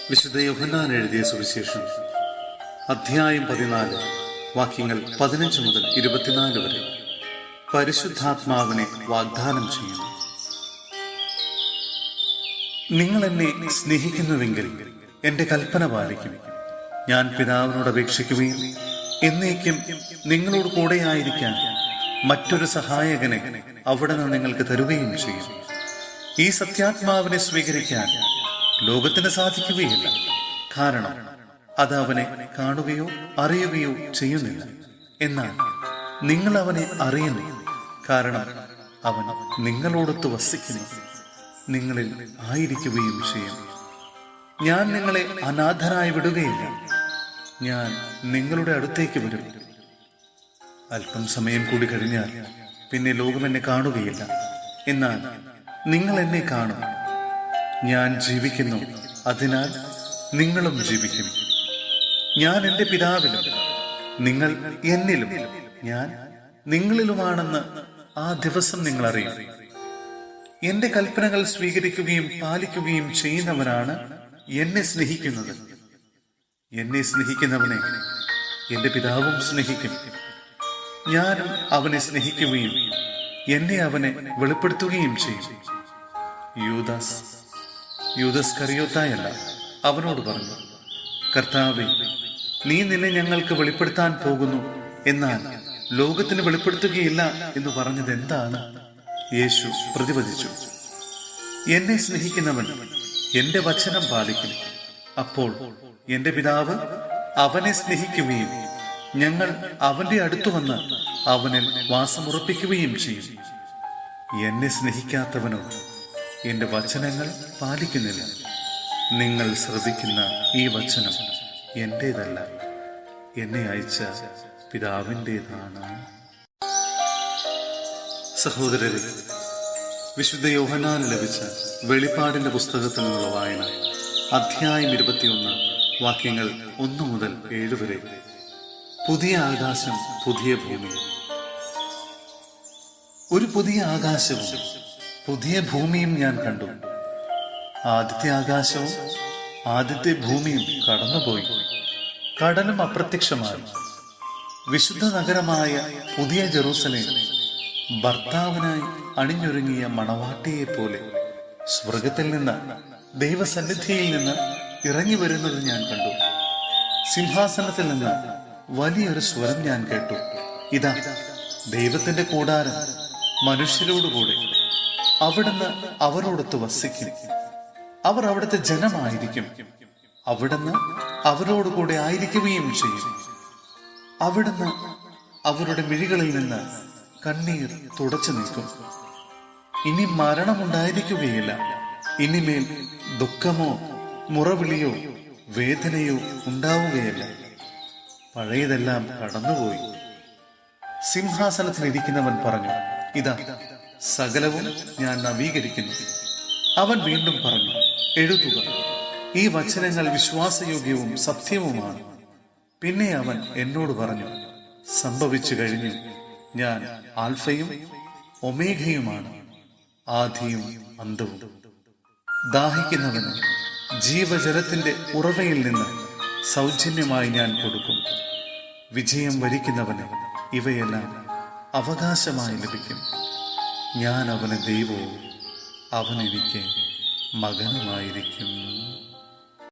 വിശുദ്ധ യോഹന്നാൻ എഴുതിയ സുവിശേഷം അധ്യായം 14 വാക്യങ്ങൾ 15 മുതൽ 24 വരെ. പരിശുദ്ധാത്മാവിനെ വാഗ്ദാനം ചെയ്യുന്നു. നിങ്ങൾ എന്നെ സ്നേഹിക്കുന്നുവെങ്കിൽ എന്റെ കൽപ്പന പാലിക്കും. ഞാൻ പിതാവിനോട് അപേക്ഷിക്കുകയും എന്നേക്കും നിങ്ങളോട് കൂടെയായിരിക്കാൻ മറ്റൊരു സഹായകനെ അവിടുന്ന് നിങ്ങൾക്ക് തരുകയും ചെയ്യും. ഈ സത്യാത്മാവിനെ സ്വീകരിക്കാൻ ലോകത്തിന് സാധിക്കുകയില്ല, കാരണം അത് അവനെ കാണുകയോ അറിയുകയോ ചെയ്യുന്നില്ല. എന്നാൽ നിങ്ങൾ അവനെ അറിയുന്നു, കാരണം അവൻ നിങ്ങളോടൊത്ത് വസിക്കുന്നു, നിങ്ങളിൽ ആയിരിക്കുകയും ചെയ്യും. ഞാൻ നിങ്ങളെ അനാഥരായി വിടുകയില്ല, ഞാൻ നിങ്ങളുടെ അടുത്തേക്ക് വരും. അല്പം സമയം കൂടി കഴിഞ്ഞാൽ പിന്നെ ലോകം എന്നെ കാണുകയില്ല, എന്നാൽ നിങ്ങൾ എന്നെ കാണും. ഞാൻ ജീവിക്കുന്നു, അതിനാൽ നിങ്ങളും ജീവിക്കും. ഞാൻ എൻ്റെ പിതാവിലും നിങ്ങൾ എന്നിലും ഞാൻ നിങ്ങളിലുമാണെന്ന് ആ ദിവസം നിങ്ങൾ അറിയും. എന്റെ കൽപ്പനകൾ സ്വീകരിക്കുകയും പാലിക്കുകയും ചെയ്യുന്നവനാണ് എന്നെ സ്നേഹിക്കുന്നത്. എന്നെ സ്നേഹിക്കുന്നവനെ എന്റെ പിതാവും സ്നേഹിക്കും. ഞാനും അവനെ സ്നേഹിക്കുകയും എന്നെ അവനെ വെളിപ്പെടുത്തുകയും ചെയ്യും. യൂദാസ് കറിയോത്തായല്ല അവനോട് പറഞ്ഞു, കർത്താവേ, നീ നിന്നെ ഞങ്ങൾക്ക് വെളിപ്പെടുത്താൻ പോകുന്നു, എന്നാൽ ലോകത്തിന് വെളിപ്പെടുത്തുകയില്ല എന്ന് പറഞ്ഞത് എന്താണ്? യേശു പ്രതിവചിച്ചു, എന്നെ സ്നേഹിക്കുന്നവൻ എന്റെ വചനം പാലിക്കും. അപ്പോൾ എന്റെ പിതാവ് അവനെ സ്നേഹിക്കുകയും ഞങ്ങൾ അവന്റെ അടുത്തു വന്ന് അവനിൽ വാസമുറപ്പിക്കുകയും ചെയ്യും. എന്നെ സ്നേഹിക്കാത്തവനോ എന്റെ വചനങ്ങൾ പാലിക്കുന്നില്ല. നിങ്ങൾ ശ്രദ്ധിക്കുന്ന ഈ വചനം എന്റേതല്ല, എന്നെ അയച്ച പിതാവിൻ്റെതാണ്. സഹോദരരെ, വിശുദ്ധ യോഹന്നാന് ലഭിച്ച വെളിപ്പാടിന്റെ പുസ്തകത്തിൽ നിന്നുള്ള വായന അധ്യായം 21 വാക്യങ്ങൾ 1 മുതൽ 7 വരെ. പുതിയ ആകാശം, പുതിയ ഭൂമി. ഒരു പുതിയ ആകാശവും പുതിയ ഭൂമിയും ഞാൻ കണ്ടു. ആദ്യത്തെ ആകാശവും ആദ്യത്തെ ഭൂമിയും കടന്നുപോയി, കടലും അപ്രത്യക്ഷമായി. വിശുദ്ധ നഗരമായ പുതിയ ജെറൂസലേം ഭർത്താവിനായി അണിഞ്ഞൊരുങ്ങിയ മണവാട്ടിയെ പോലെ സ്വർഗത്തിൽ നിന്ന്, ദൈവസന്നിധിയിൽ നിന്ന് ഇറങ്ങി വരുന്നത് ഞാൻ കണ്ടു. സിംഹാസനത്തിൽ നിന്ന് വലിയൊരു സ്വരം ഞാൻ കേട്ടു, ഇതാ ദൈവത്തിന്റെ കൂടാരം മനുഷ്യരോടുകൂടെ, അവിടുന്ന് അവരോടൊത്ത് വസിക്കും. അവർ അവിടുത്തെ ജനമായിരിക്കും. അവിടുന്ന് അവരോടുകൂടെ ആയിരിക്കുകയും ചെയ്യും. അവിടുന്ന് അവരുടെ മിഴികളിൽ നിന്ന് കണ്ണീർ തുടച്ചു നീക്കും. ഇനി മരണമുണ്ടായിരിക്കുകയില്ല. ഇനിമേൽ ദുഃഖമോ മുറവിളിയോ വേദനയോ ഉണ്ടാവുകയില്ല. പഴയതെല്ലാം കടന്നുപോയി. സിംഹാസനത്തിലിരിക്കുന്നവൻ പറഞ്ഞു, ഇതാ സകലവും ഞാൻ നവീകരിക്കുന്നു. അവൻ വീണ്ടും പറഞ്ഞു, എഴുതുക, ഈ വചനങ്ങൾ വിശ്വാസയോഗ്യവും സത്യവുമാണ്. പിന്നെ അവൻ എന്നോട് പറഞ്ഞു, സംഭവിച്ചു കഴിഞ്ഞു. ഞാൻ ആൽഫയും ഒമേഘയുമാണ്, ആദിയും അന്തവും. ദാഹിക്കുന്നവന് ജീവജലത്തിന്റെ ഉറവയിൽ നിന്ന് സൗജന്യമായി ഞാൻ കൊടുക്കും. വിജയം വരിക്കുന്നവന് ഇവയെല്ലാം അവകാശമായി ലഭിക്കും. ഞാൻ അവന് ദൈവവും അവൻ എനിക്ക് മകനുമായിരിക്കും.